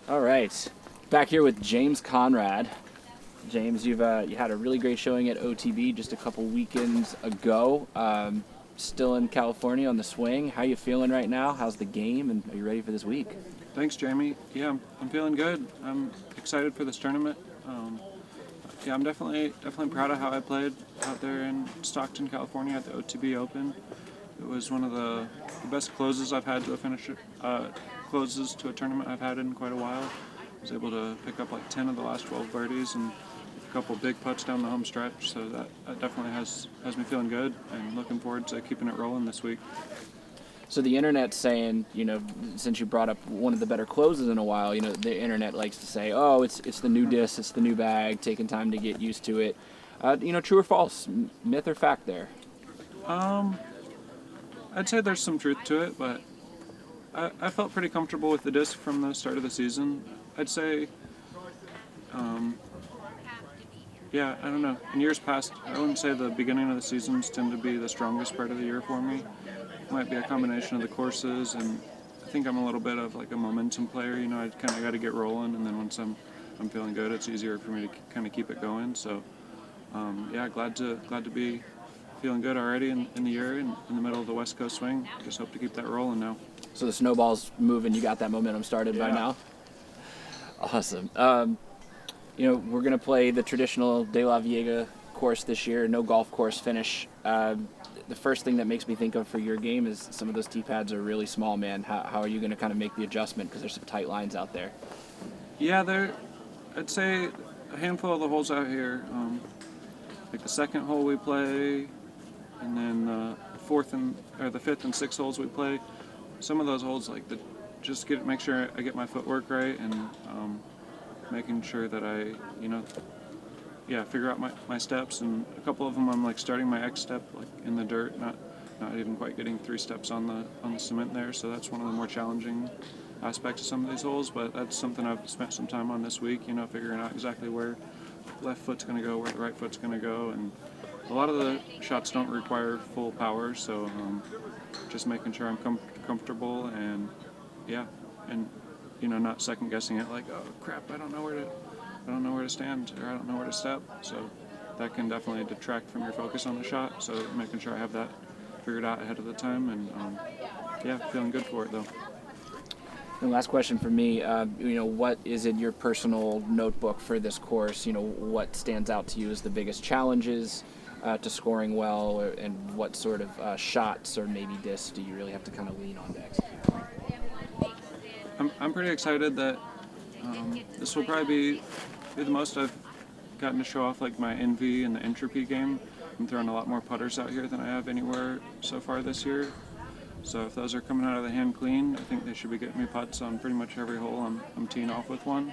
All right, back here with James Conrad. James, you had a really great showing at OTB just a couple weekends ago. Still in California on the swing. How you feeling right now? How's the game, and are you ready for this week? Thanks, Jamie. Yeah, I'm feeling good. I'm excited for this tournament. Yeah, I'm definitely proud of how I played out there in Stockton, California at the OTB Open. It was one of the best closes I've had to a finish. Closes to a tournament I've had in quite a while. I was able to pick up like 10 of the last 12 birdies and a couple big putts down the home stretch. So that definitely has me feeling good and looking forward to keeping it rolling this week. So the internet's saying, since you brought up one of the better closes in a while, the internet likes to say, oh, it's the new disc, it's the new bag, taking time to get used to it. True or false, myth or fact there? I'd say there's some truth to it, but I felt pretty comfortable with the disc from the start of the season. I'd say, yeah, I don't know. In years past, I wouldn't say the beginning of the seasons tend to be the strongest part of the year for me. It might be a combination of the courses, and I think I'm a little bit of like a momentum player. I kind of got to get rolling, and then once I'm feeling good, it's easier for me to kind of keep it going. So, yeah, glad to be feeling good already in the year in the middle of the West Coast swing. Just hope to keep that rolling now. So the snowball's moving. You got that momentum started by now? Awesome. We're going to play the traditional De La Viega course this year, no golf course finish. The first thing that makes me think of for your game is some of those tee pads are really small, man. How are you going to kind of make the adjustment? Because there's some tight lines out there. Yeah, I'd say a handful of the holes out here, like the second hole we play, and then the fifth and sixth holes we play. Some of those holes, like make sure I get my footwork right and making sure that I, figure out my steps. And a couple of them, I'm like starting my X step like in the dirt, not even quite getting 3 steps on the cement there. So that's one of the more challenging aspects of some of these holes. But that's something I've spent some time on this week. Figuring out exactly where left foot's going to go, where the right foot's going to go, and a lot of the shots don't require full power. So just making sure I'm comfortable and not second guessing it like, oh crap, I don't know where to stand, or I don't know where to step. So that can definitely detract from your focus on the shot. So making sure I have that figured out ahead of the time, and feeling good for it though. And last question for me, what is in your personal notebook for this course? What stands out to you as the biggest challenges to scoring well, and what sort of shots or maybe discs do you really have to kind of lean on to execute? I'm pretty excited that this will probably be the most I've gotten to show off like my NV and the entropy game. I'm throwing a lot more putters out here than I have anywhere so far this year. So if those are coming out of the hand clean, I think they should be getting me putts on pretty much every hole I'm teeing off with one.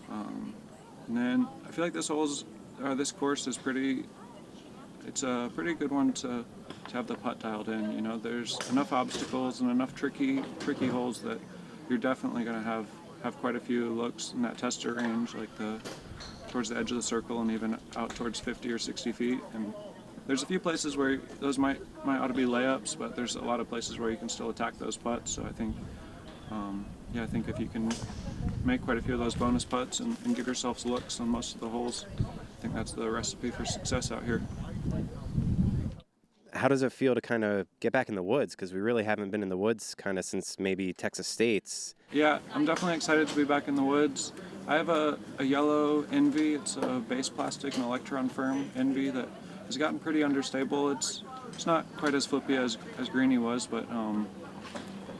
And then I feel like this course is it's a pretty good one to have the putt dialed in. There's enough obstacles and enough tricky holes that you're definitely going to have quite a few looks in that tester range, like towards the edge of the circle and even out towards 50 or 60 feet. And there's a few places where those might ought to be layups, but there's a lot of places where you can still attack those putts. So I think, I think if you can make quite a few of those bonus putts and give yourselves looks on most of the holes, I think that's the recipe for success out here. How does it feel to kind of get back in the woods? Because we really haven't been in the woods kind of since maybe Texas State's. Yeah, I'm definitely excited to be back in the woods. I have a yellow Envy. It's a base plastic and electron firm Envy that has gotten pretty understable. It's not quite as flippy as Greenie was, but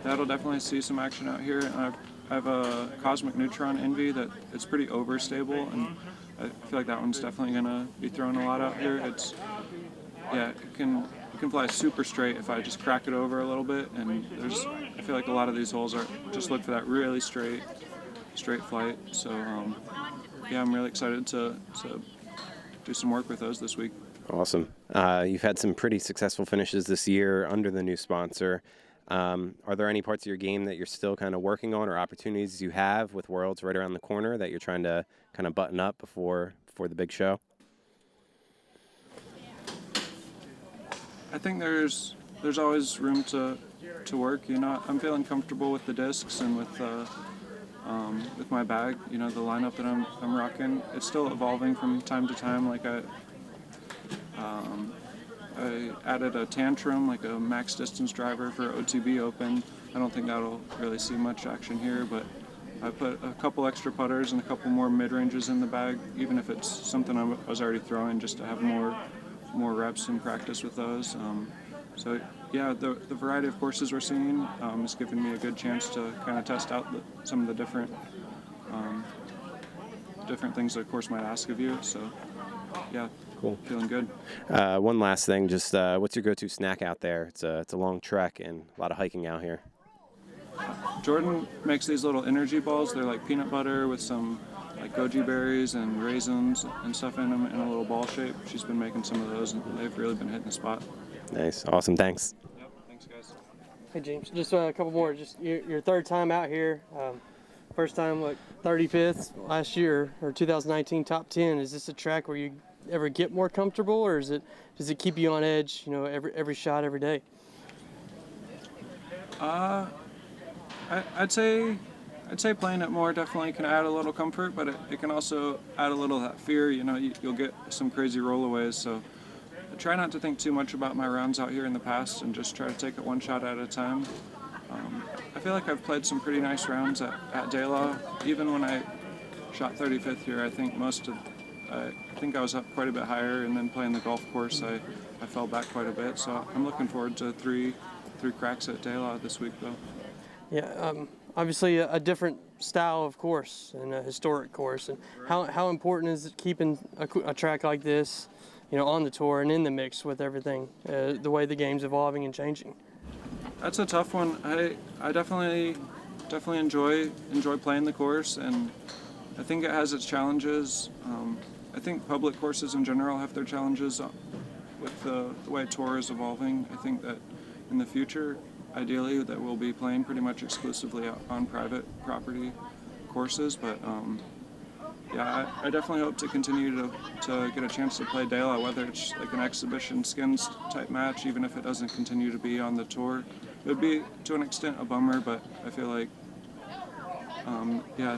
that'll definitely see some action out here. And I have a Cosmic Neutron Envy that it's pretty overstable, and I feel like that one's definitely going to be throwing a lot out here. It can fly super straight if I just crack it over a little bit, and I feel like a lot of these holes are just look for that really straight flight. So I'm really excited to do some work with those this week. Awesome. You've had some pretty successful finishes this year under the new sponsor. Are there any parts of your game that you're still kind of working on, or opportunities you have with Worlds right around the corner that you're trying to kind of button up before the big show? I think there's always room to work. I'm feeling comfortable with the discs and with with my bag. You know, the lineup that I'm rocking, it's still evolving from time to time. Like I added a tantrum, like a max distance driver for OTB Open. I don't think that'll really see much action here, but I put a couple extra putters and a couple more mid-ranges in the bag, even if it's something I was already throwing, just to have more reps and practice with those. So yeah, the variety of courses we're seeing is giving me a good chance to kind of test out some of the different things the course might ask of you. So yeah, Cool. feeling good. One last thing, just what's your go-to snack out there? It's a long trek and a lot of hiking out here. Jordan makes these little energy balls. They're like peanut butter with some like goji berries and raisins and stuff in them in a little ball shape. She's been making some of those, and they've really been hitting the spot. Nice. Awesome. Thanks. Yep. Thanks, guys. Hey James, just a couple more. Just your third time out here. First time, like 35th last year or 2019 top 10. Is this a track where you ever get more comfortable, or does it keep you on edge? You know, every shot every day. I'd say playing it more definitely can add a little comfort, but it can also add a little that fear. You know, you'll get some crazy rollaways. So I try not to think too much about my rounds out here in the past and just try to take it one shot at a time. I feel like I've played some pretty nice rounds at De La. Even when I shot 35th here, I think I was up quite a bit higher, and then playing the golf course, I fell back quite a bit. So I'm looking forward to three cracks at De La this week, though. Yeah, obviously a different style of course and a historic course. And how important is it keeping a track like this, you know, on the tour and in the mix with everything, the way the game's evolving and changing? That's a tough one. I definitely enjoy playing the course, and I think it has its challenges. I think public courses in general have their challenges with the way tour is evolving. I think that in the future, ideally, that we'll be playing pretty much exclusively on private property courses. But yeah, I definitely hope to continue to get a chance to play De La, whether it's like an exhibition skins type match, even if it doesn't continue to be on the tour. It would be, to an extent, a bummer, but I feel like, yeah,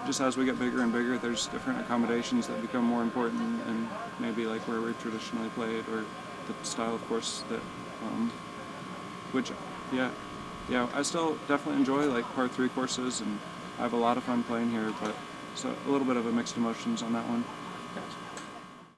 just as we get bigger and bigger, there's different accommodations that become more important, and maybe like where we've traditionally played, or the style of course that, which, yeah, I still definitely enjoy like par 3 courses, and I have a lot of fun playing here, but so a little bit of a mixed emotions on that one. Gotcha.